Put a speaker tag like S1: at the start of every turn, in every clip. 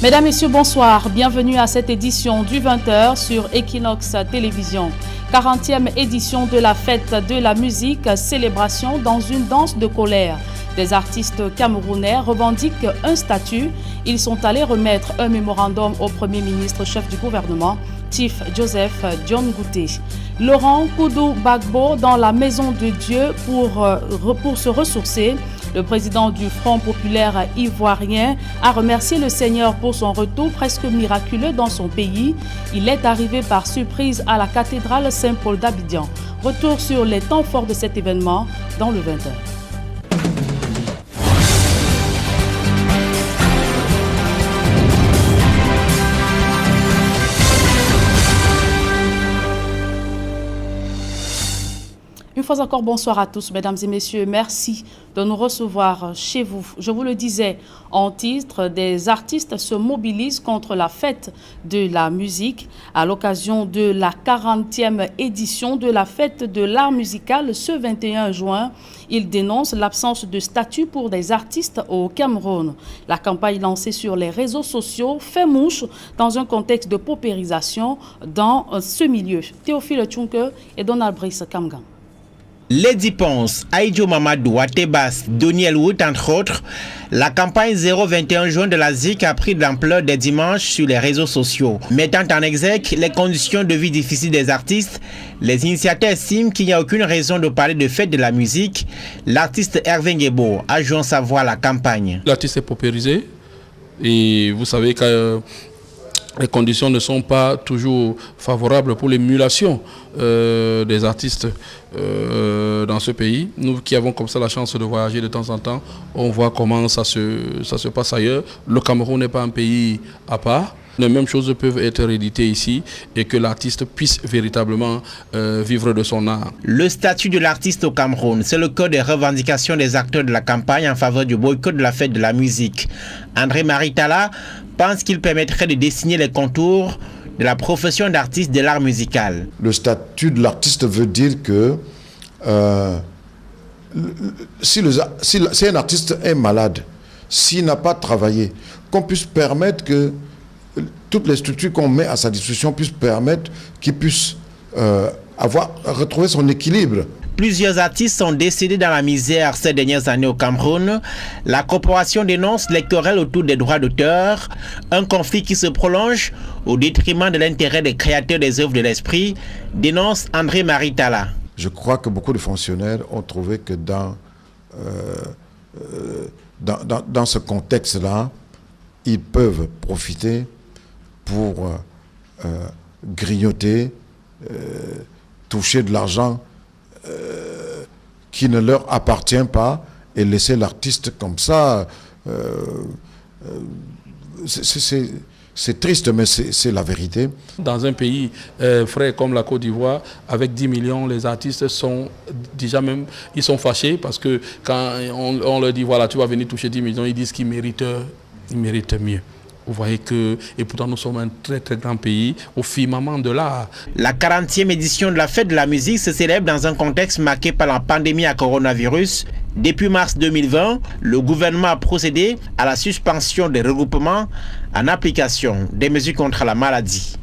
S1: Mesdames, Messieurs, bonsoir. Bienvenue à cette édition du 20h sur Equinox Télévision. 40e édition de la fête de la musique, célébration dans une danse de colère. Des artistes camerounais revendiquent un statut. Ils sont allés remettre un mémorandum au Premier ministre chef du gouvernement, Chief Joseph John Gouté. Laurent Koudou Bagbo dans la Maison de Dieu pour se ressourcer. Le président du Front populaire ivoirien a remercié le Seigneur pour son retour presque miraculeux dans son pays. Il est arrivé par surprise à la cathédrale Saint-Paul d'Abidjan. Retour sur les temps forts de cet événement dans le 20h. Une fois encore, bonsoir à tous, mesdames et messieurs. Merci de nous recevoir chez vous. Je vous le disais en titre, des artistes se mobilisent contre la fête de la musique à l'occasion de la 40e édition de la fête de l'art musical ce 21 juin. Ils dénoncent l'absence de statut pour des artistes au Cameroun. La campagne lancée sur les réseaux sociaux fait mouche dans un contexte de paupérisation dans ce milieu. Théophile Tchunke et Donald Brice Kamgan.
S2: Lady Ponce, Aïdjo Mamadou, Atebas, Doniel Wood, entre autres, la campagne 021 juin de la ZIC a pris de l'ampleur des dimanches sur les réseaux sociaux. Mettant en exergue les conditions de vie difficiles des artistes, les initiateurs estiment qu'il n'y a aucune raison de parler de fête de la musique. L'artiste Hervé Ngebo a joint sa voix à la campagne.
S3: L'artiste est paupérisé et vous savez que les conditions ne sont pas toujours favorables pour l'émulation des artistes dans ce pays. Nous qui avons comme ça la chance de voyager de temps en temps, on voit comment ça se passe ailleurs. Le Cameroun n'est pas un pays à part. Les mêmes choses peuvent être rééditées ici et que l'artiste puisse véritablement vivre de son art. Le statut de l'artiste au Cameroun, c'est le cœur des revendications des acteurs de la campagne en faveur du boycott de la fête de la musique. André Maritala pense qu'il permettrait de dessiner les contours de la profession d'artiste de l'art musical.
S4: Le statut de l'artiste veut dire que si un artiste est malade, s'il n'a pas travaillé, qu'on puisse permettre que toutes les structures qu'on met à sa disposition puissent permettre qu'il puisse retrouver son équilibre.
S2: Plusieurs artistes sont décédés dans la misère ces dernières années au Cameroun. La corporation dénonce les querelles autour des droits d'auteur, un conflit qui se prolonge au détriment de l'intérêt des créateurs des œuvres de l'esprit, dénonce André Maritala.
S4: Je crois que beaucoup de fonctionnaires ont trouvé que dans ce contexte-là, ils peuvent profiter pour grignoter, toucher de l'argent qui ne leur appartient pas et laisser l'artiste comme ça. C'est triste, mais c'est la vérité. Dans un pays frais comme la Côte d'Ivoire, avec 10 millions, les artistes sont déjà même, ils sont fâchés parce que quand on leur dit, voilà, tu vas venir toucher 10 millions, ils disent qu'ils méritent mieux. Vous voyez que, et pourtant nous sommes un très très grand pays au firmament de l'art. La 40e édition de la fête de la musique se célèbre dans un contexte marqué par la pandémie à coronavirus. Depuis mars 2020, le gouvernement a procédé à la suspension des regroupements en application des mesures contre la maladie.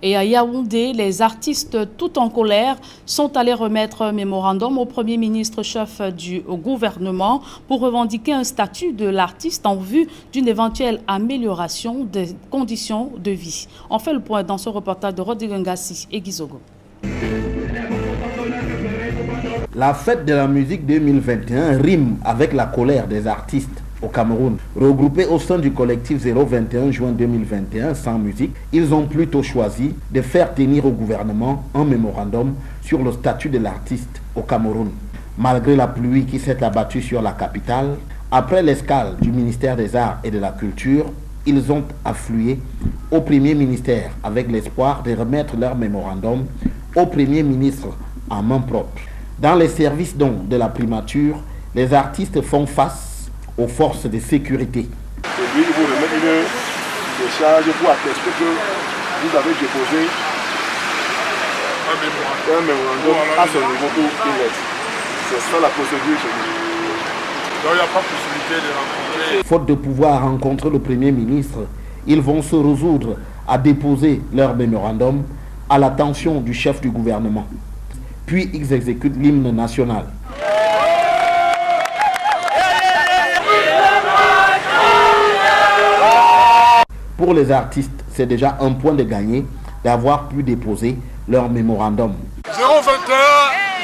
S1: Et à Yaoundé, les artistes tout en colère sont allés remettre un mémorandum au Premier ministre chef du gouvernement pour revendiquer un statut de l'artiste en vue d'une éventuelle amélioration des conditions de vie. On fait le point dans ce reportage de Rodrigue Ngassi et Gizogo.
S5: La fête de la musique 2021 rime avec la colère des artistes au Cameroun. Regroupés au sein du collectif 021 juin 2021 sans musique, ils ont plutôt choisi de faire tenir au gouvernement un mémorandum sur le statut de l'artiste au Cameroun. Malgré la pluie qui s'est abattue sur la capitale, après l'escale du ministère des Arts et de la Culture, ils ont afflué au Premier ministère avec l'espoir de remettre leur mémorandum au Premier ministre en main propre. Dans les services donc de la primature, les artistes font face aux forces de sécurité.
S6: Et puis, il vous remet une décharge pour attester que vous avez déposé un mémorandum à ce niveau où il reste. C'est ça la procédure chez nous. Donc il n'y a pas possibilité de rencontrer.
S5: Faute de pouvoir rencontrer le Premier ministre, ils vont se résoudre à déposer leur mémorandum à l'attention du chef du gouvernement. Puis ils exécutent l'hymne national. Pour les artistes, c'est déjà un point de gagné d'avoir pu déposer leur mémorandum.
S6: 021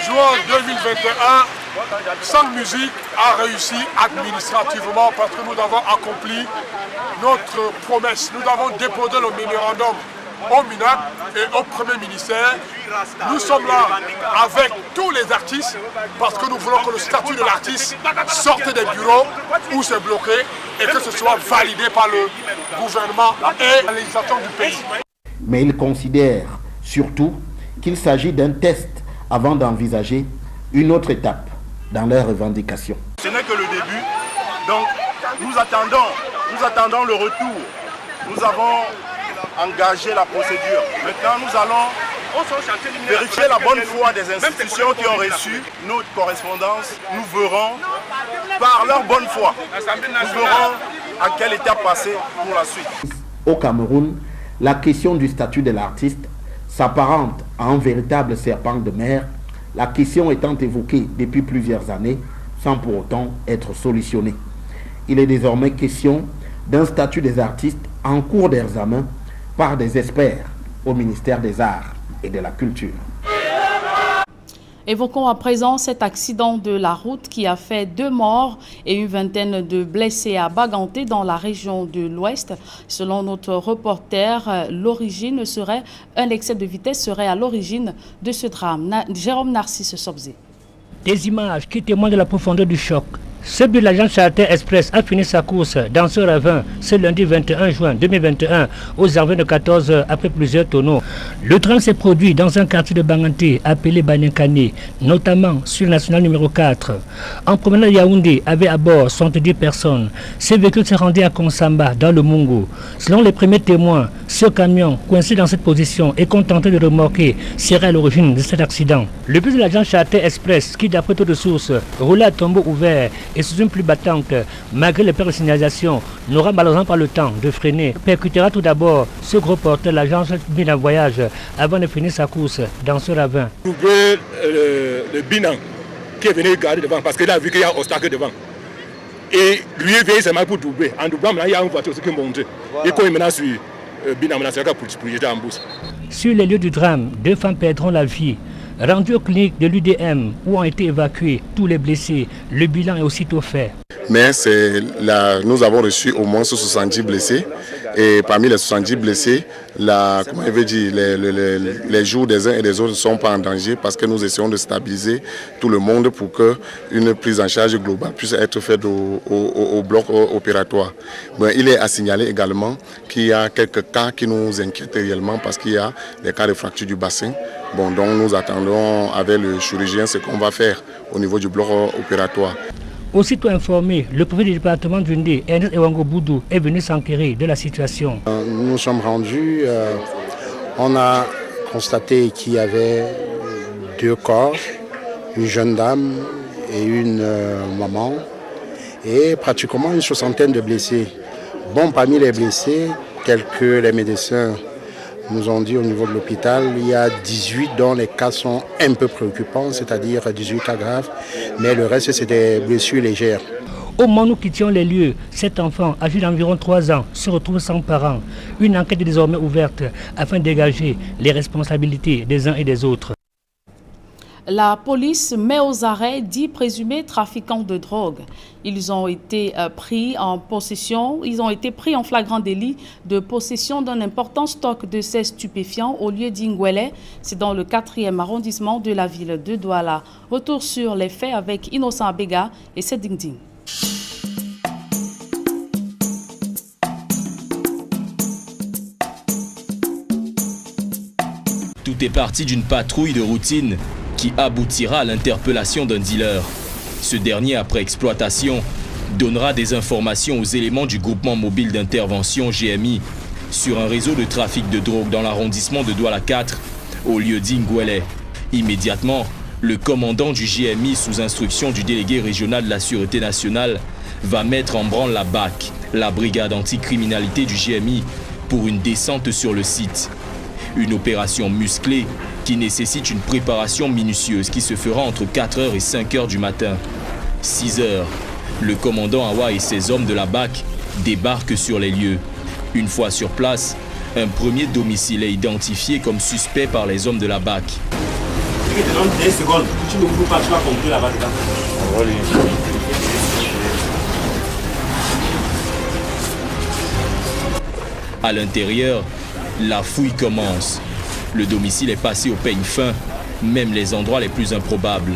S6: juin 2021, Sans Musique a réussi administrativement parce que nous avons accompli notre promesse. Nous avons déposé le mémorandum au MINAC et au Premier ministère. Nous sommes là avec tous les artistes parce que nous voulons que le statut de l'artiste sorte des bureaux où c'est bloqué et que ce soit validé par le gouvernement et la législation du pays.
S5: Mais ils considèrent surtout qu'il s'agit d'un test avant d'envisager une autre étape dans leurs revendications.
S6: Ce n'est que le début, donc nous attendons le retour. Nous avons engagé la procédure. Maintenant, nous allons vérifier la bonne foi des institutions qui ont reçu notre correspondance. Nous verrons par leur bonne foi, nous verrons à quelle étape passer pour la suite.
S5: Au Cameroun, la question du statut de l'artiste s'apparente à un véritable serpent de mer, la question étant évoquée depuis plusieurs années sans pour autant être solutionnée. Il est désormais question d'un statut des artistes en cours d'examen par des experts au ministère des Arts et de la Culture.
S1: Évoquons à présent cet accident de la route qui a fait 2 morts et une vingtaine de blessés à Baganté dans la région de l'Ouest. Selon notre reporter, un excès de vitesse serait à l'origine de ce drame. Jérôme Narcisse Sobzé.
S7: Des images qui témoignent de la profondeur du choc. Ce bus de l'agence Charter Express a fini sa course dans ce ravin ce lundi 21 juin 2021 aux environs de 14 h après plusieurs tonneaux. Le train s'est produit dans un quartier de Baganté appelé Banenkane, notamment sur le national numéro 4. En promenant Yaoundé avait à bord 70 personnes. Ce véhicule s'est rendu à Konsamba dans le Mungo. Selon les premiers témoins, ce camion coincé dans cette position et contenté de remorquer serait à l'origine de cet accident. Le bus de l'agence Charter Express qui d'après toutes sources roulait à tombeau ouvert et sous une pluie battante, malgré les plans de signalisation, n'aura malheureusement pas le temps de freiner. Percutera tout d'abord ce gros porteur de l'agence Binan Voyage avant de finir sa course dans ce ravin.
S8: Trouver le Binan qui est venu garder devant parce qu'il a vu qu'il y a un obstacle devant. Et lui est venu seulement pour doubler. En doublant, il y a une voiture qui est montée. Et quand il menace sur Binan, c'est pour jeter en bourse. Sur les lieux du drame, 2 femmes perdront la vie. Rendus aux cliniques de l'UDM où ont été évacués tous les blessés, le bilan est aussitôt fait.
S9: Mais nous avons reçu au moins 70 blessés et parmi les 70 blessés, les jours des uns et des autres ne sont pas en danger parce que nous essayons de stabiliser tout le monde pour qu'une prise en charge globale puisse être faite au bloc opératoire. Bon, il est à signaler également qu'il y a quelques cas qui nous inquiètent réellement parce qu'il y a des cas de fracture du bassin. Bon, donc nous attendons avec le chirurgien ce qu'on va faire au niveau du bloc opératoire.
S7: Aussitôt informé, le préfet du département du Ndé, Ernest Ewango Boudou, est venu s'enquérir de la situation.
S10: Nous sommes rendus, on a constaté qu'il y avait 2 corps, une jeune dame et une maman, et pratiquement une 60aine de blessés. Bon, parmi les blessés, tels que les médecins nous ont dit au niveau de l'hôpital, il y a 18 dont les cas sont un peu préoccupants, c'est-à-dire 18 cas graves, mais le reste c'est des blessures légères.
S7: Au moment où nous quittions les lieux, cet enfant, âgé d'environ 3 ans, se retrouve sans parents. Une enquête est désormais ouverte afin de dégager les responsabilités des uns et des autres.
S1: La police met aux arrêts 10 présumés trafiquants de drogue. Ils ont été pris en flagrant délit de possession d'un important stock de ces stupéfiants au lieu d'Ingwele. C'est dans le 4e arrondissement de la ville de Douala. Retour sur les faits avec Innocent Abega et Sedingding.
S11: Tout est parti d'une patrouille de routine qui aboutira à l'interpellation d'un dealer. Ce dernier, après exploitation, donnera des informations aux éléments du groupement mobile d'intervention GMI sur un réseau de trafic de drogue dans l'arrondissement de Douala 4, au lieu d'Ingwele. Immédiatement, le commandant du GMI sous instruction du délégué régional de la Sûreté nationale va mettre en branle la BAC, la brigade anticriminalité du GMI, pour une descente sur le site. Une opération musclée qui nécessite une préparation minutieuse qui se fera entre 4h et 5h du matin. 6h, le commandant Awa et ses hommes de la BAC débarquent sur les lieux. Une fois sur place, un premier domicile est identifié comme suspect par les hommes de la BAC. À l'intérieur, la fouille commence. Le domicile est passé au peigne fin, même les endroits les plus improbables.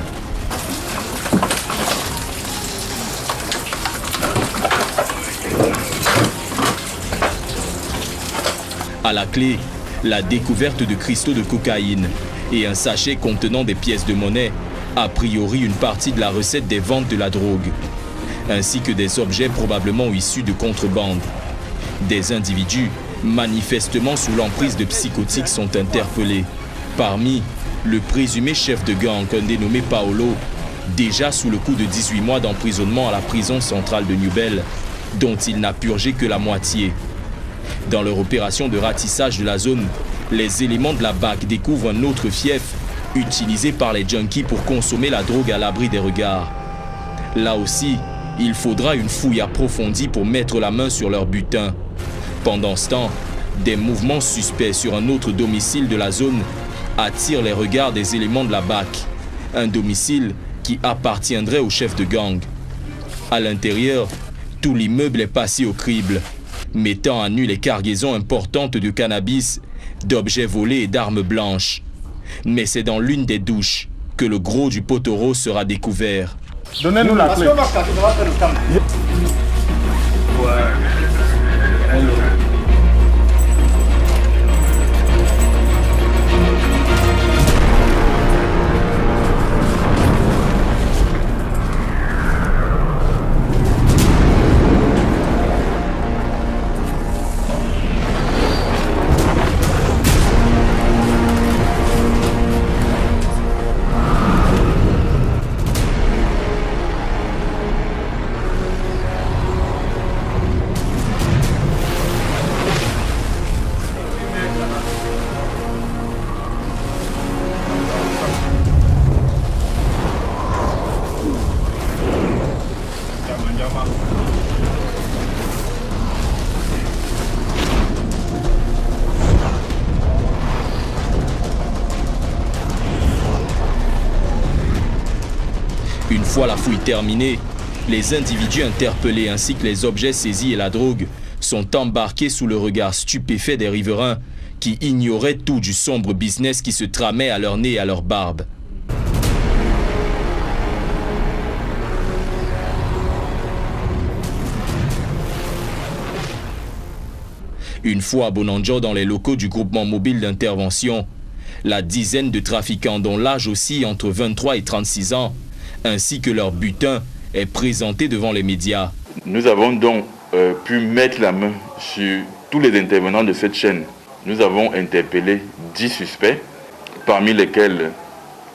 S11: À la clé, la découverte de cristaux de cocaïne et un sachet contenant des pièces de monnaie, a priori une partie de la recette des ventes de la drogue, ainsi que des objets probablement issus de contrebande. Des individus, manifestement sous l'emprise de psychotiques, sont interpellés. Parmi, le présumé chef de gang, un dénommé Paolo, déjà sous le coup de 18 mois d'emprisonnement à la prison centrale de Newbel, dont il n'a purgé que la moitié. Dans leur opération de ratissage de la zone, les éléments de la BAC découvrent un autre fief utilisé par les junkies pour consommer la drogue à l'abri des regards. Là aussi, il faudra une fouille approfondie pour mettre la main sur leur butin. Pendant ce temps, des mouvements suspects sur un autre domicile de la zone attirent les regards des éléments de la BAC, un domicile qui appartiendrait au chef de gang. À l'intérieur, tout l'immeuble est passé au crible, mettant à nu les cargaisons importantes de cannabis, d'objets volés et d'armes blanches. Mais c'est dans l'une des douches que le gros du poteau sera découvert.
S6: Donnez-nous la clé.
S11: Une fois la fouille terminée, les individus interpellés ainsi que les objets saisis et la drogue sont embarqués sous le regard stupéfait des riverains qui ignoraient tout du sombre business qui se tramait à leur nez et à leur barbe. Une fois à Bonanjo dans les locaux du groupement mobile d'intervention, la dizaine de trafiquants dont l'âge oscille entre 23 et 36 ans, ainsi que leur butin, est présenté devant les médias.
S12: Nous avons donc pu mettre la main sur tous les intervenants de cette chaîne. Nous avons interpellé 10 suspects, parmi lesquels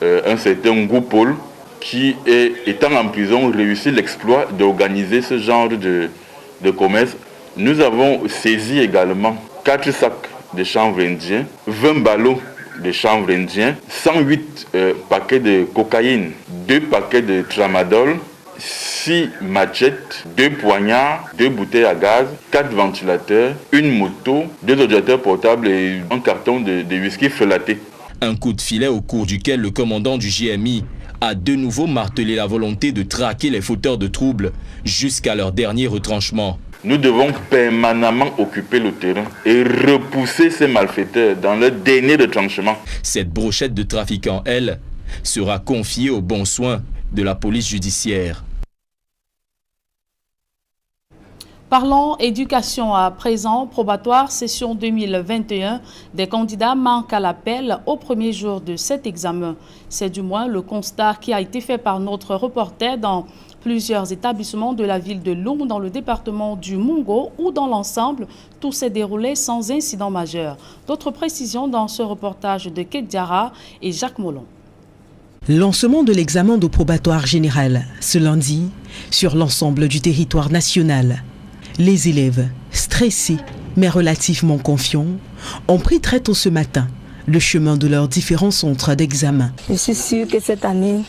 S12: un certain Goupol, qui, étant en prison, réussit l'exploit d'organiser ce genre de commerce. Nous avons saisi également 4 sacs de chanvre indien, 20 ballots de chanvre indien, 108 paquets de cocaïne, 2 paquets de tramadol, 6 machettes, 2 poignards, 2 bouteilles à gaz, 4 ventilateurs, une moto, 2 ordinateurs portables et un carton de whisky frelaté.
S11: Un coup de filet au cours duquel le commandant du GMI a de nouveau martelé la volonté de traquer les fauteurs de troubles jusqu'à leur dernier retranchement.
S12: Nous devons permanemment occuper le terrain et repousser ces malfaiteurs dans leur dernier retranchement.
S11: Cette brochette de trafiquants, elle, sera confiée aux bons soins de la police judiciaire.
S1: Parlons éducation à présent. Probatoire session 2021. Des candidats manquent à l'appel au premier jour de cet examen. C'est du moins le constat qui a été fait par notre reporter dans plusieurs établissements de la ville de Loum dans le département du Mungo où dans l'ensemble, tout s'est déroulé sans incident majeur. D'autres précisions dans ce reportage de Kedjara et Jacques Molon.
S13: Lancement de l'examen de probatoire général ce lundi sur l'ensemble du territoire national. Les élèves, stressés mais relativement confiants, ont pris très tôt ce matin le chemin de leurs différents centres d'examen.
S14: Je suis sûre que cette année,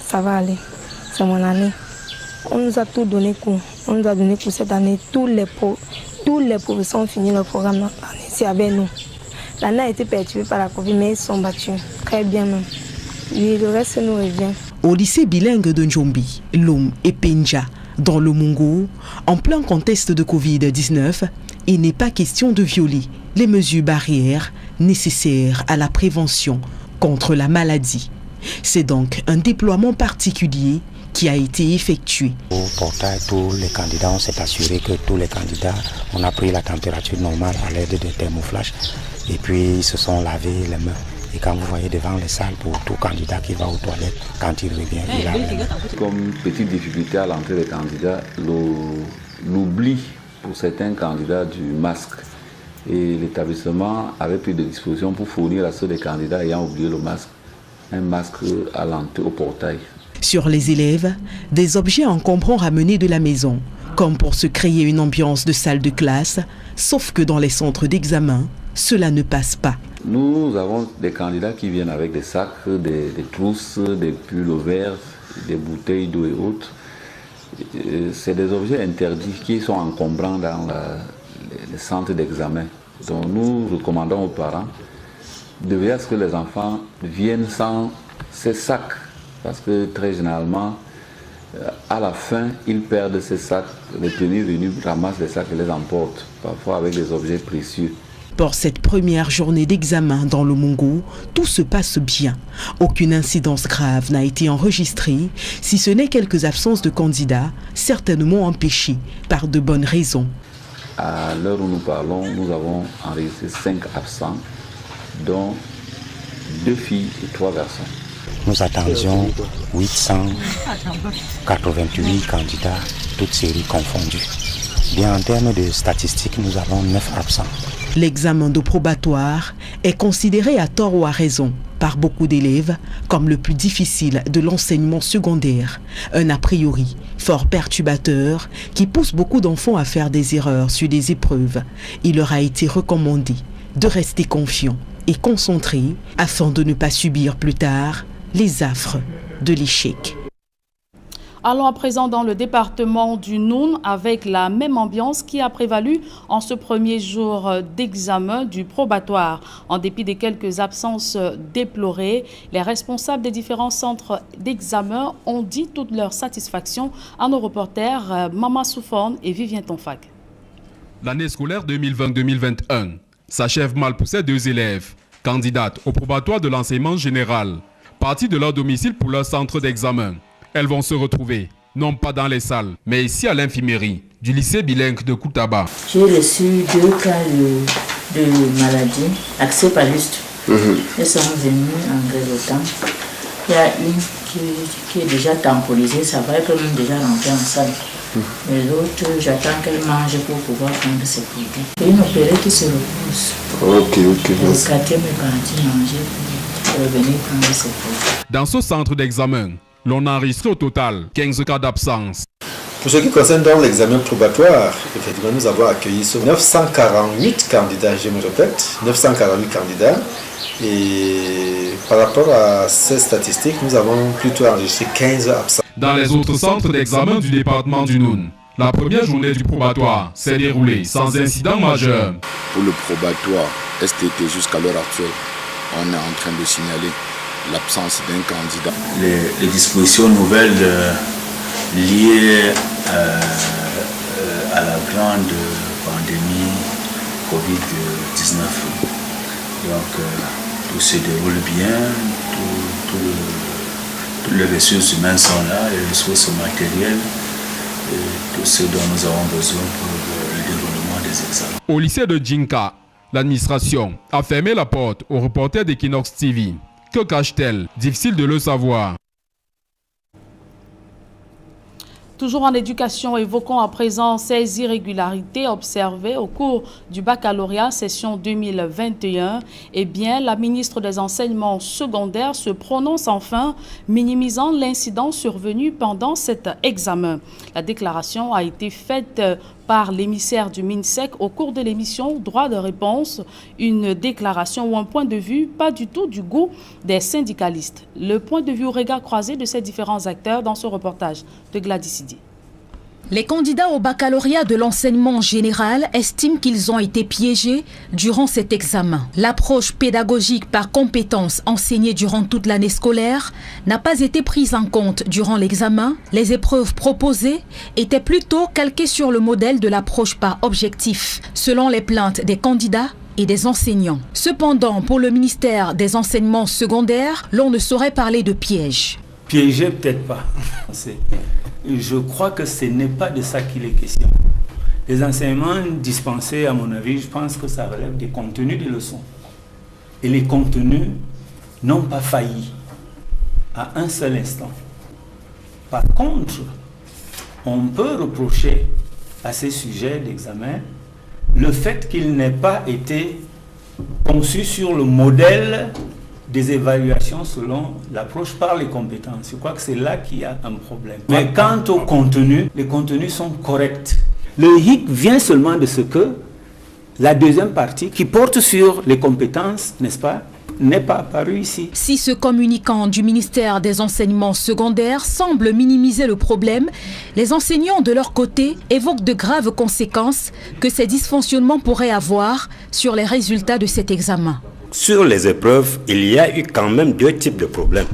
S14: ça va aller. C'est mon année. On nous a tout donné cours. On nous a donné cours cette année. Tous les professeurs ont fini leur programme l'année. C'est avec nous. L'année a été perturbée par la Covid, mais ils sont battus. Très bien même. Oui, le reste nous revient.
S13: Au lycée bilingue de Njombi, Lom et Penja, dans le Mungo, en plein contexte de Covid-19, il n'est pas question de violer les mesures barrières nécessaires à la prévention contre la maladie. C'est donc un déploiement particulier qui a été effectué.
S10: Au portail, tous les candidats, on s'est assuré que tous les candidats, on a pris la température normale à l'aide de thermoflash et puis ils se sont lavés les mains. Et quand vous voyez devant les salles, pour tout candidat qui va aux toilettes, quand il revient, il a...
S15: Comme petite difficulté à l'entrée des candidats, l'oubli pour certains candidats du masque. Et l'établissement avait pris des dispositions pour fournir à ceux des candidats ayant oublié le masque, un masque à l'entrée au portail.
S13: Sur les élèves, des objets encombrants ramenés de la maison, comme pour se créer une ambiance de salle de classe, sauf que dans les centres d'examen, cela ne passe pas.
S15: Nous avons des candidats qui viennent avec des sacs, des trousses, des pulls verts, des bouteilles d'eau et autres. C'est des objets interdits qui sont encombrants dans les centres d'examen. Donc nous recommandons aux parents de veiller à ce que les enfants viennent sans ces sacs. Parce que très généralement, à la fin, ils perdent ces sacs. Les tenus venus ramassent les sacs et les emportent, parfois avec des objets précieux.
S13: Pour cette première journée d'examen dans le Mungo, tout se passe bien. Aucune incidence grave n'a été enregistrée, si ce n'est quelques absences de candidats, certainement empêchées par de bonnes raisons.
S15: À l'heure où nous parlons, nous avons enregistré 5 absents, dont 2 filles et 3 garçons.
S10: Nous attendions 888 candidats, toutes séries confondues. Bien en termes de statistiques, nous avons 9 absents.
S13: L'examen de probatoire est considéré à tort ou à raison par beaucoup d'élèves comme le plus difficile de l'enseignement secondaire. Un a priori fort perturbateur qui pousse beaucoup d'enfants à faire des erreurs sur des épreuves. Il leur a été recommandé de rester confiants et concentrés afin de ne pas subir plus tard les affres de l'échec.
S1: Allons à présent dans le département du Noun avec la même ambiance qui a prévalu en ce premier jour d'examen du probatoire. En dépit des quelques absences déplorées, les responsables des différents centres d'examen ont dit toute leur satisfaction à nos reporters Mama Soufone et Vivien Tonfak.
S16: L'année scolaire 2020-2021 s'achève mal pour ces 2 élèves, candidates au probatoire de l'enseignement général. Parties de leur domicile pour leur centre d'examen, elles vont se retrouver, non pas dans les salles, mais ici à l'infirmerie du lycée bilingue de Koutaba.
S17: J'ai reçu 2 cas de maladie, accès pas juste. Elles sont venues en grelottant. Il y a une qui est déjà temporisée, ça va être même déjà rentrée en salle. Et l'autre, j'attends qu'elle mange pour pouvoir prendre ses produits. Et une opérée qui se repose.
S9: Ok.
S17: Le 4e est parti manger pour revenir prendre ses produits.
S16: Dans ce centre d'examen, l'on a enregistré au total 15 cas d'absence.
S18: Pour ce qui concerne donc l'examen probatoire, effectivement, nous avons accueilli 948 candidats, je me répète, 948 candidats. Et par rapport à ces statistiques, nous avons plutôt enregistré 15 absents.
S16: Dans les autres centres d'examen du département du Noun, la première journée du probatoire s'est déroulée sans incident majeur.
S19: Pour le probatoire STT jusqu'à l'heure actuelle, on est en train de signaler l'absence d'un candidat.
S20: Les dispositions nouvelles liées à la grande pandémie Covid-19. Donc tout se déroule bien, toutes les ressources humaines sont là, les ressources matérielles, et tout ce dont nous avons besoin pour le déroulement des examens.
S16: Au lycée de Djinka, l'administration a fermé la porte aux reporters d'Equinox TV. Que cache-t-elle? Difficile de le savoir.
S1: Toujours en éducation, évoquons à présent ces irrégularités observées au cours du baccalauréat session 2021. Eh bien, la ministre des Enseignements secondaires se prononce enfin, minimisant l'incident survenu pendant cet examen. La déclaration a été faite par l'émissaire du MINSEC au cours de l'émission Droit de réponse, une déclaration ou un point de vue pas du tout du goût des syndicalistes. Le point de vue au regard croisé de ces différents acteurs dans ce reportage de Gladys Sidi.
S21: Les candidats au baccalauréat de l'enseignement général estiment qu'ils ont été piégés durant cet examen. L'approche pédagogique par compétences enseignée durant toute l'année scolaire n'a pas été prise en compte durant l'examen. Les épreuves proposées étaient plutôt calquées sur le modèle de l'approche par objectif, selon les plaintes des candidats et des enseignants. Cependant, pour le ministère des Enseignements secondaires, l'on ne saurait parler de piège.
S22: Piégé, peut-être pas. Je crois que ce n'est pas de ça qu'il est question. Les enseignements dispensés, à mon avis, je pense que ça relève des contenus des leçons. Et les contenus n'ont pas failli à un seul instant. Par contre, on peut reprocher à ces sujets d'examen le fait qu'ils n'aient pas été conçus sur le modèle des évaluations selon l'approche par les compétences. Je crois que c'est là qu'il y a un problème. Mais quant au contenu, les contenus sont corrects. Le hic vient seulement de ce que la deuxième partie, qui porte sur les compétences, n'est-ce pas, n'est pas apparue ici.
S21: Si ce communicant du ministère des Enseignements secondaires semble minimiser le problème, les enseignants de leur côté évoquent de graves conséquences que ces dysfonctionnements pourraient avoir sur les résultats de cet examen.
S23: Sur les épreuves, il y a eu quand même deux types de problèmes.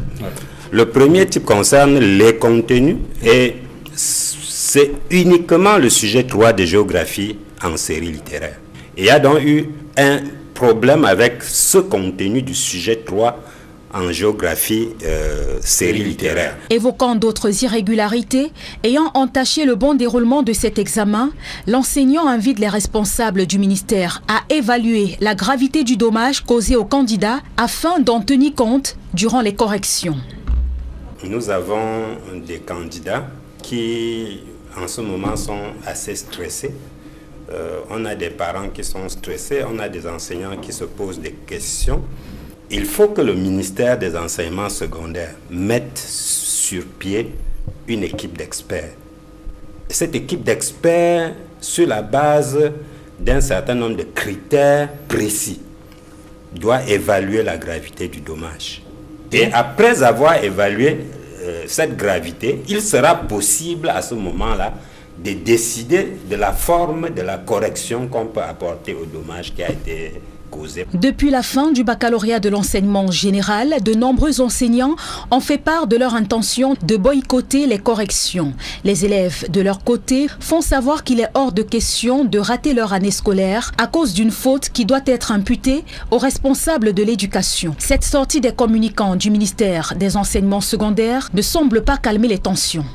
S23: Le premier type concerne les contenus et c'est uniquement le sujet 3 de géographie en série littéraire. Il y a donc eu un problème avec ce contenu du sujet 3 en géographie série littéraire.
S21: Évoquant d'autres irrégularités ayant entaché le bon déroulement de cet examen, l'enseignant invite les responsables du ministère à évaluer la gravité du dommage causé aux candidats afin d'en tenir compte durant les corrections.
S23: Nous avons des candidats qui en ce moment sont assez stressés. On a des parents qui sont stressés, on a des enseignants qui se posent des questions. Il faut que le ministère des Enseignements secondaires mette sur pied une équipe d'experts. Cette équipe d'experts, sur la base d'un certain nombre de critères précis, doit évaluer la gravité du dommage. Et après avoir évalué cette gravité, il sera possible à ce moment-là de décider de la forme de la correction qu'on peut apporter au dommage qui a été causé.
S21: Depuis la fin du baccalauréat de l'enseignement général, de nombreux enseignants ont fait part de leur intention de boycotter les corrections. Les élèves, de leur côté, font savoir qu'il est hors de question de rater leur année scolaire à cause d'une faute qui doit être imputée aux responsables de l'éducation. Cette sortie des communicants du ministère des Enseignements secondaires ne semble pas calmer les tensions.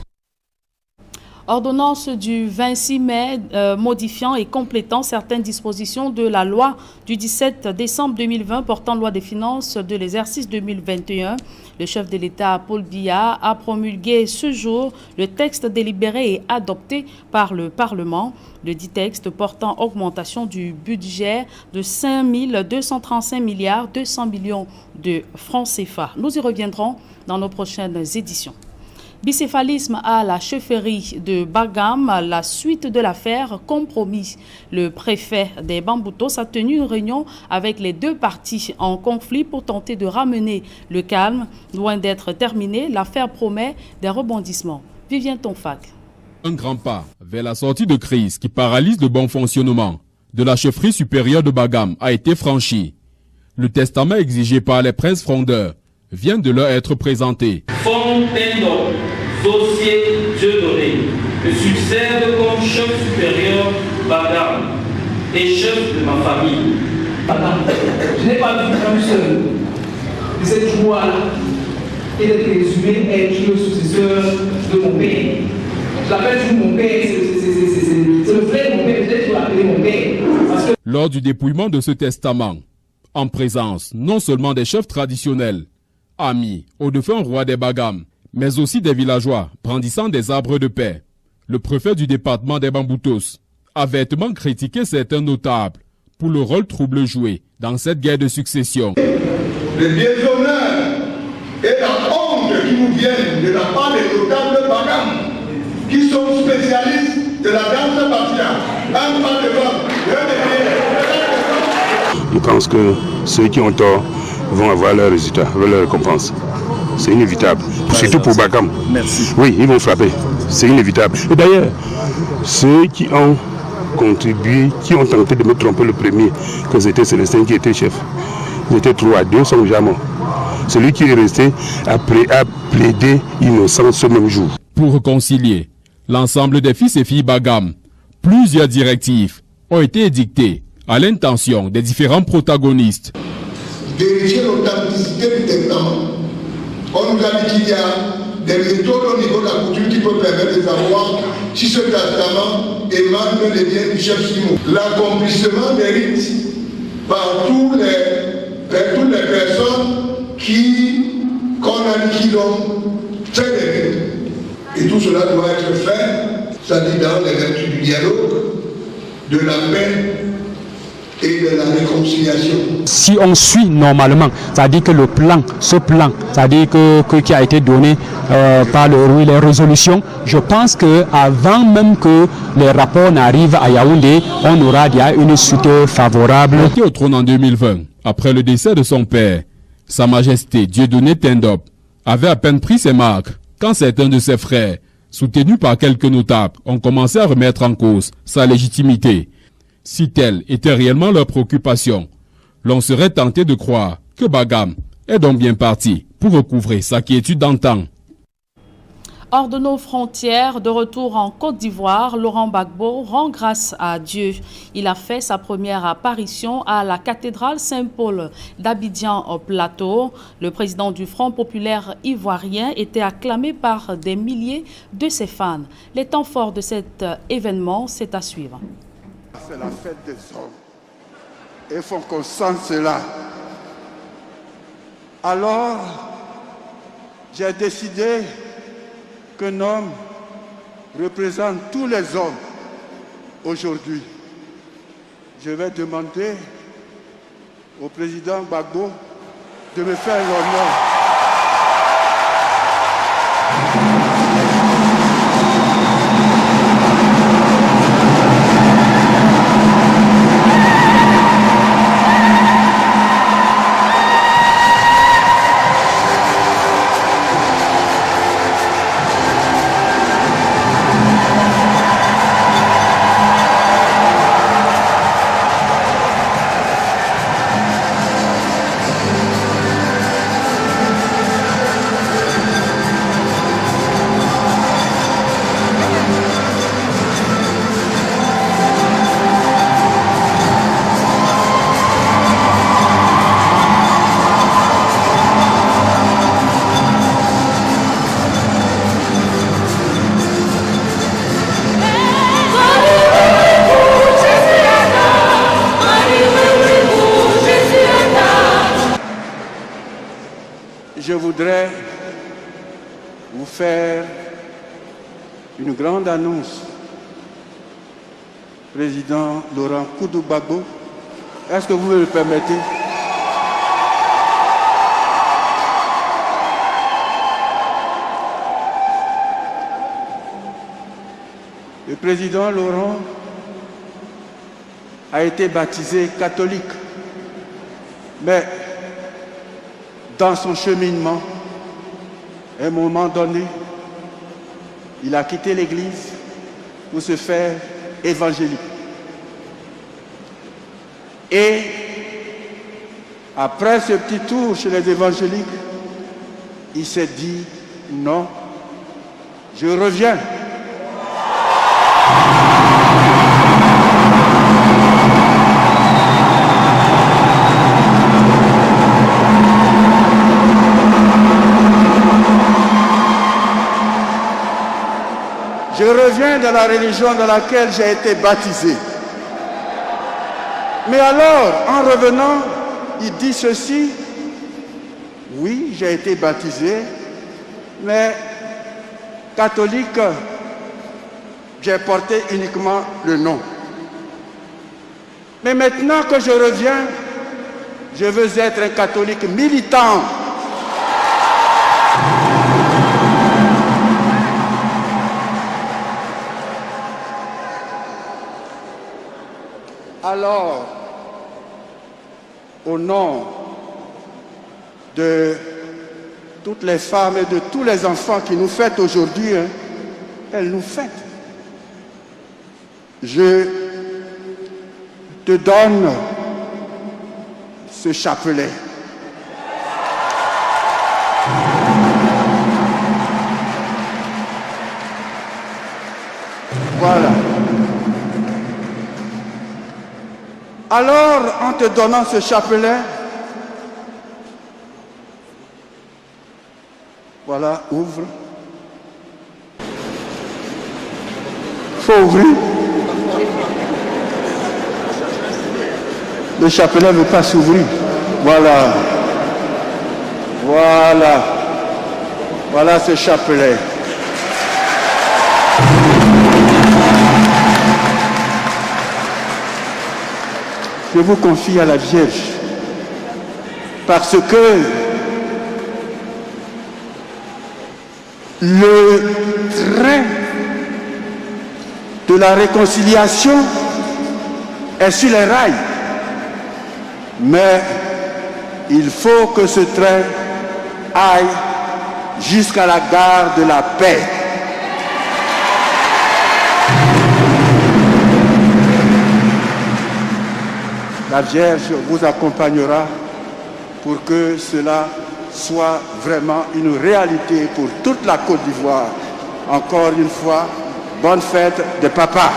S1: Ordonnance du 26 mai modifiant et complétant certaines dispositions de la loi du 17 décembre 2020 portant loi des finances de l'exercice 2021. Le chef de l'État, Paul Biya, a promulgué ce jour le texte délibéré et adopté par le Parlement. Le dit texte portant augmentation du budget de 5 235 milliards 200 millions de francs CFA. Nous y reviendrons dans nos prochaines éditions. Bicéphalisme à la chefferie de Bagam, la suite de l'affaire compromis. Le préfet des Bamboutos a tenu une réunion avec les deux parties en conflit pour tenter de ramener le calme. Loin d'être terminé, l'affaire promet des rebondissements. Vivien Tonfac.
S16: Un grand pas vers la sortie de crise qui paralyse le bon fonctionnement de la chefferie supérieure de Bagam a été franchi. Le testament exigé par les princes frondeurs vient de leur être présenté.
S24: Fontaine dossier Dieudonné, je succède comme chef supérieur Bagam et chef de ma famille.
S25: Je n'ai pas vu un seul de cette joie-là et d'être résumé être le successeur de mon père. Je l'appelle toujours mon père, c'est le frère de mon père, peut-être que je l'appelle mon père. Parce que...
S16: Lors du dépouillement de ce testament, en présence non seulement des chefs traditionnels, amis au défunt roi des Bagam, mais aussi des villageois brandissant des arbres de paix, Le préfet du département des Bamboutos a vêtement critiqué certains notables pour le rôle trouble joué dans cette guerre de succession.
S2: Le déshonneur et la honte qui nous viennent de la part des notables Bagam, qui sont spécialistes de la danse martiale. Un pas devant,
S3: je pense que ceux qui ont tort vont avoir leurs résultats, leur récompense. C'est inévitable. Surtout pour Bagam.
S4: Merci.
S3: Oui, ils vont frapper. C'est inévitable. Et d'ailleurs, ceux qui ont contribué, qui ont tenté de me tromper le premier, que c'était Célestin qui était chef. Ils étaient 3 à 2, sont déjà morts. Celui qui est resté a plaidé innocent ce même jour.
S16: Pour réconcilier l'ensemble des fils et filles Bagam, plusieurs directives ont été édictées à l'intention des différents protagonistes.
S2: Vérifier l'authenticité du testament. On nous a dit qu'il y a des méthodes au niveau de la coutume qui peuvent permettre de savoir si ce testament émane des biens du chef Simon. L'accomplissement des rites par toutes les personnes qu'on a dit qu'ils ont fait des rites. Et tout cela doit être fait, ça dit dans les vertus du dialogue, de la paix et de la réconciliation.
S5: Si on suit normalement, c'est-à-dire que le plan, c'est-à-dire que qui a été donné par les résolutions, je pense qu'avant même que les rapports n'arrivent à Yaoundé, on aura déjà une suite favorable.
S16: Monté au trône en 2020, après le décès de son père, Sa Majesté Dieudonné Tendop avait à peine pris ses marques quand certains de ses frères, soutenus par quelques notables, ont commencé à remettre en cause sa légitimité. Si telle était réellement leur préoccupation, l'on serait tenté de croire que Bagam est donc bien parti pour recouvrer sa quiétude d'antan.
S1: Hors de nos frontières, de retour en Côte d'Ivoire, Laurent Gbagbo rend grâce à Dieu. Il a fait sa première apparition à la cathédrale Saint-Paul d'Abidjan au Plateau. Le président du Front populaire ivoirien était acclamé par des milliers de ses fans. Les temps forts de cet événement, c'est à suivre.
S2: C'est la fête des hommes. Il faut qu'on sente cela. Alors, j'ai décidé qu'un homme représente tous les hommes aujourd'hui. Je vais demander au président Gbagbo de me faire l'honneur. Je voudrais vous faire une grande annonce. Président Laurent Gbagbo, est-ce que vous me le permettez? Le président Laurent a été baptisé catholique, mais dans son cheminement, à un moment donné, il a quitté l'église pour se faire évangélique. Et après ce petit tour chez les évangéliques, il s'est dit non, je reviens. Je reviens dans la religion dans laquelle j'ai été baptisé. Mais alors, en revenant, il dit ceci: oui, j'ai été baptisé, mais catholique
S4: j'ai porté uniquement le nom. Mais maintenant que je reviens, je veux être un catholique militant. Alors, au nom de toutes les femmes et de tous les enfants qui nous fêtent aujourd'hui, elles nous fêtent. Je te donne ce chapelet. Voilà. Alors, en te donnant ce chapelet, voilà, ouvre. Faut ouvrir. Le chapelet ne veut pas s'ouvrir. Voilà. Voilà. Voilà ce chapelet. Je vous confie à la Vierge parce que le train de la réconciliation est sur les rails. Mais il faut que ce train aille jusqu'à la gare de la paix. La Vierge vous accompagnera pour que cela soit vraiment une réalité pour toute la Côte d'Ivoire. Encore une fois, bonne fête de papa.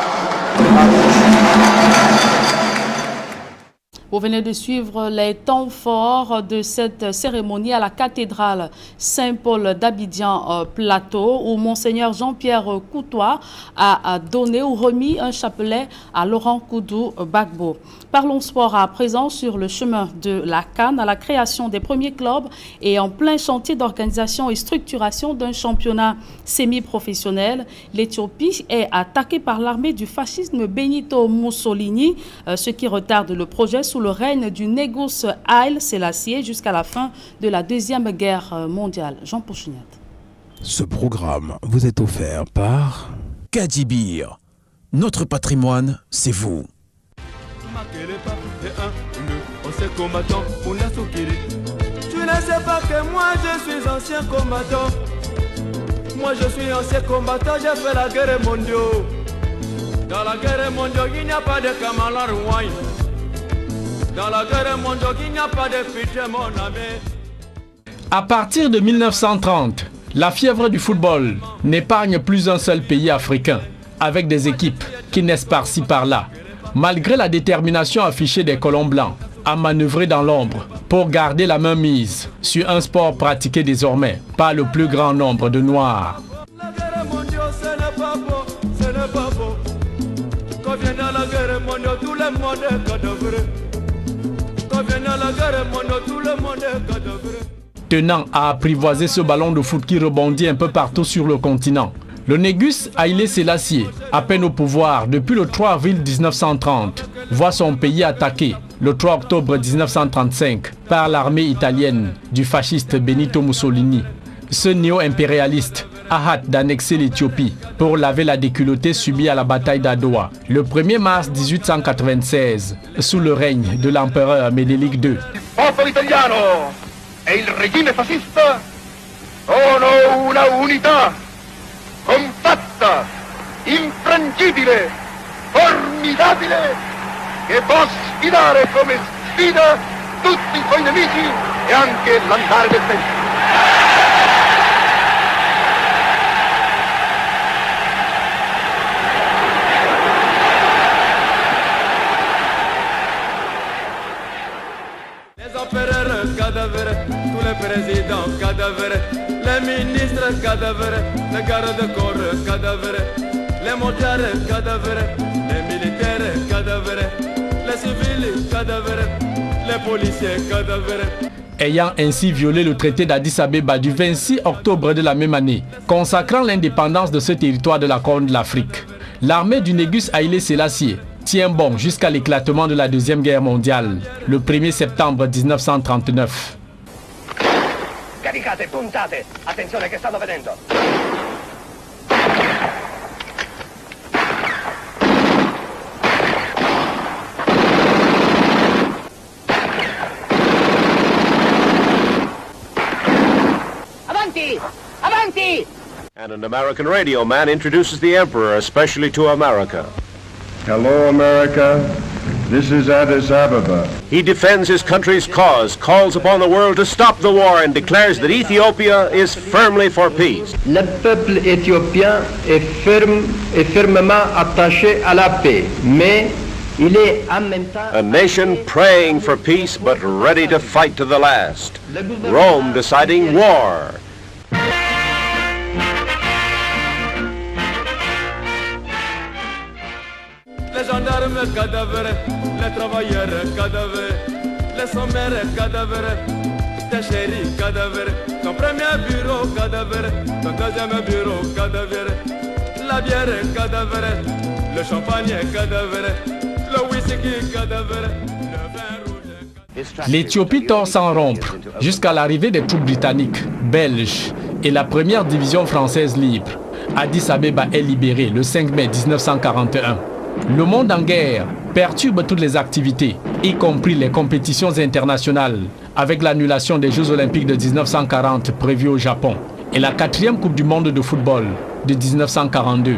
S1: Vous venez de suivre les temps forts de cette cérémonie à la cathédrale Saint-Paul d'Abidjan Plateau où Monseigneur Jean-Pierre Coutois a donné ou remis un chapelet à Laurent Koudou Gbagbo. Parlons sport à présent sur le chemin de la CAN à la création des premiers clubs et en plein chantier d'organisation et structuration d'un championnat semi-professionnel. L'Éthiopie est attaquée par l'armée du fascisme Benito Mussolini, ce qui retarde le projet sous le règne du Négus Haïl Sélassié jusqu'à la fin de la Deuxième Guerre mondiale. Jean Pouchiniat.
S6: Ce programme vous est offert par Kadibir. Notre patrimoine, c'est vous.
S7: Tu ne sais pas que moi je suis ancien combattant. Moi je suis ancien combattant, j'ai fait la guerre mondiale. Dans la guerre mondiale, il n'y a pas de camarades wine. Dans la guerre mondiale, il n'y a pas de pitié, mon ami.
S8: À partir de 1930, la fièvre du football n'épargne plus un seul pays africain, avec des équipes qui naissent par-ci par-là, malgré la détermination affichée des colons blancs à manœuvrer dans l'ombre pour garder la main mise sur un sport pratiqué désormais par le plus grand nombre de Noirs.
S7: La guerre mondiale, ce n'est pas beau, ce n'est pas beau. Quand vient dans la guerre mondiale, tout le monde est cadavre. Quand vient dans la guerre mondiale, tout le monde est cadavre.
S8: Tenant à apprivoiser ce ballon de foot qui rebondit un peu partout sur le continent, le Négus Haïlé Sélassié, à peine au pouvoir depuis le 3 avril 1930, voit son pays attaqué le 3 octobre 1935 par l'armée italienne du fasciste Benito Mussolini. Ce néo-impérialiste a hâte d'annexer l'Éthiopie pour laver la déculottée subie à la bataille d'Adowa le 1er mars 1896 sous le règne de l'empereur Ménélique II.
S12: Popolo italiano e il regime fascista sono una unità compatta, infrangibile, formidabile, che può sfidare come sfida tutti i suoi nemici e anche l'andare del tempo.
S7: Les empereurs cadavres, tous les présidents cadavres, les ministres cadavres, les gardes-corps cadavres, les mondiales cadavres, les militaires cadavres, les civils cadavres, les policiers cadavres.
S8: Ayant ainsi violé le traité d'Addis Abeba du 26 octobre de la même année, consacrant l'indépendance de ce territoire de la Corne de l'Afrique, L'armée du Négus Haïlé Sélassié tient bon jusqu'à l'éclatement de la Deuxième Guerre mondiale, le 1er septembre 1939.
S12: Caricate, puntate! Attenzione che stanno vedendo! Avanti! Avanti!
S10: And an American radio man introduces the Emperor, especially to America.
S11: Hello, America. This is Addis Ababa.
S10: He defends his country's cause, calls upon the world to stop the war, and declares that Ethiopia is firmly for peace.
S13: Le peuple éthiopien est fermement attaché à la paix, mais il est en même temps...
S10: A nation praying for peace but ready to fight to the last. Rome deciding war.
S7: Les gendarmes cadavres, les travailleurs cadavres, les sommaires cadavres, tes chéris cadavres, ton premier bureau cadavre, ton deuxième bureau cadavre, la bière cadavre, le champagne cadavre, le whisky cadavre, le vin rouge.
S8: L'Éthiopie tord sans rompre jusqu'à l'arrivée des troupes britanniques, belges et la première division française libre. Addis Abeba est libérée le 5 mai 1941. Le monde en guerre perturbe toutes les activités, y compris les compétitions internationales, avec l'annulation des Jeux Olympiques de 1940 prévus au Japon et la 4e Coupe du Monde de football de 1942.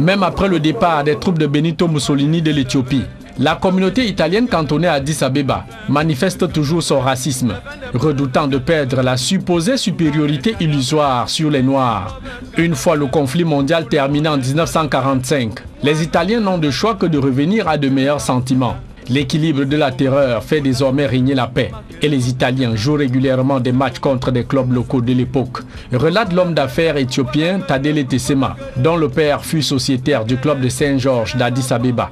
S8: Même après le départ des troupes de Benito Mussolini de l'Éthiopie, la communauté italienne cantonnée à Addis Abeba manifeste toujours son racisme, redoutant de perdre la supposée supériorité illusoire sur les Noirs. Une fois le conflit mondial terminé en 1945, les Italiens n'ont de choix que de revenir à de meilleurs sentiments. L'équilibre de la terreur fait désormais régner la paix et les Italiens jouent régulièrement des matchs contre des clubs locaux de l'époque. Relate l'homme d'affaires éthiopien Tadele Tessema, dont le père fut sociétaire du club de Saint-Georges d'Addis Abeba.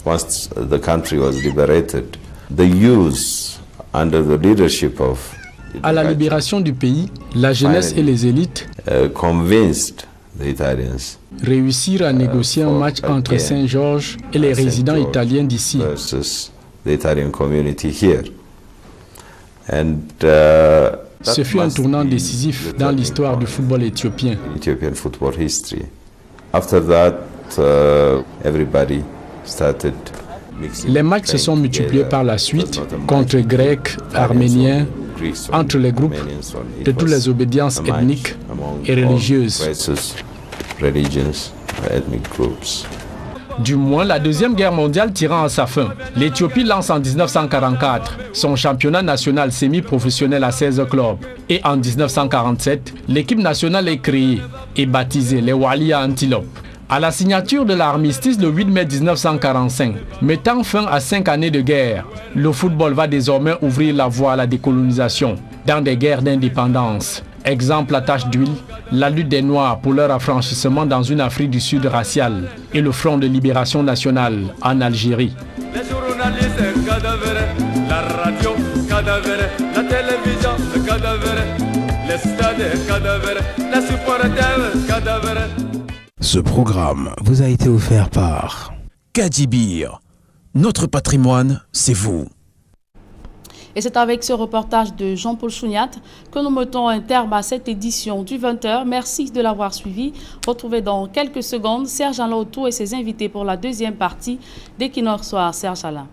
S14: Once the country was liberated, the youth, under the leadership of
S8: à la libération du pays, la jeunesse et les élites
S14: convinced the Italians
S8: réussirent à négocier un match entre Saint-Georges et les résidents italiens d'ici.
S14: The Italian community here. And,
S8: ce fut un tournant décisif dans l'histoire du football éthiopien.
S14: Ethiopian football history. After that, everybody started.
S8: Les matchs se sont multipliés par la suite contre Grecs, Arméniens, entre les groupes de toutes les obédiences ethniques et religieuses. Du moins, la Deuxième Guerre mondiale tirant à sa fin, l'Éthiopie lance en 1944 son championnat national semi-professionnel à 16 clubs. Et en 1947, l'équipe nationale est créée et baptisée les Walia Antilopes. À la signature de l'armistice le 8 mai 1945, mettant fin à 5 années de guerre, le football va désormais ouvrir la voie à la décolonisation dans des guerres d'indépendance. Exemple la tache d'huile, la lutte des Noirs pour leur affranchissement dans une Afrique du Sud raciale et le Front de libération nationale en Algérie.
S7: Les journalistes cadavres, la radio cadavre, la télévision cadavre, les stades cadavres, les supporters cadavres.
S6: Ce programme vous a été offert par Kadibir. Notre patrimoine, c'est vous.
S1: Et c'est avec ce reportage de Jean-Paul Chouniat que nous mettons un terme à cette édition du 20h. Merci de l'avoir suivi. Retrouvez dans quelques secondes Serge Alain Autou et ses invités pour la deuxième partie d'Equinox Soir. Serge Alain.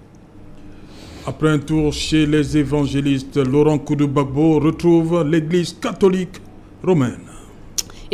S15: Après un tour chez les évangélistes, Laurent Koudou-Gbagbo retrouve l'église catholique romaine.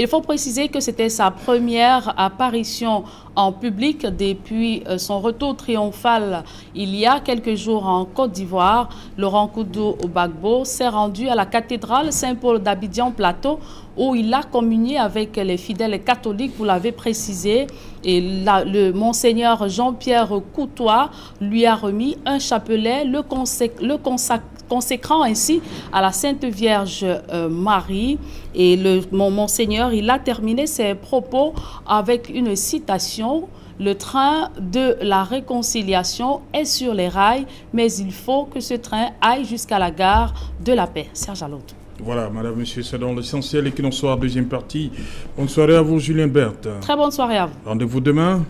S1: Il faut préciser que c'était sa première apparition en public depuis son retour triomphal il y a quelques jours en Côte d'Ivoire. Laurent Koudou-Gbagbo s'est rendu à la cathédrale Saint-Paul d'Abidjan-Plateau où il a communié avec les fidèles catholiques, vous l'avez précisé. Et là, le monseigneur Jean-Pierre Coutois lui a remis un chapelet, consécrant ainsi à la Sainte Vierge Marie. Et le monseigneur, il a terminé ses propos avec une citation. Le train de la réconciliation est sur les rails, mais il faut que ce train aille jusqu'à la gare de la paix. Serge Alain Autou.
S15: Voilà, madame, monsieur, c'est dans l'essentiel et qu'il en soit deuxième partie. Bonne soirée à vous, Julien Berthe.
S1: Très bonne soirée à vous.
S15: Rendez-vous demain.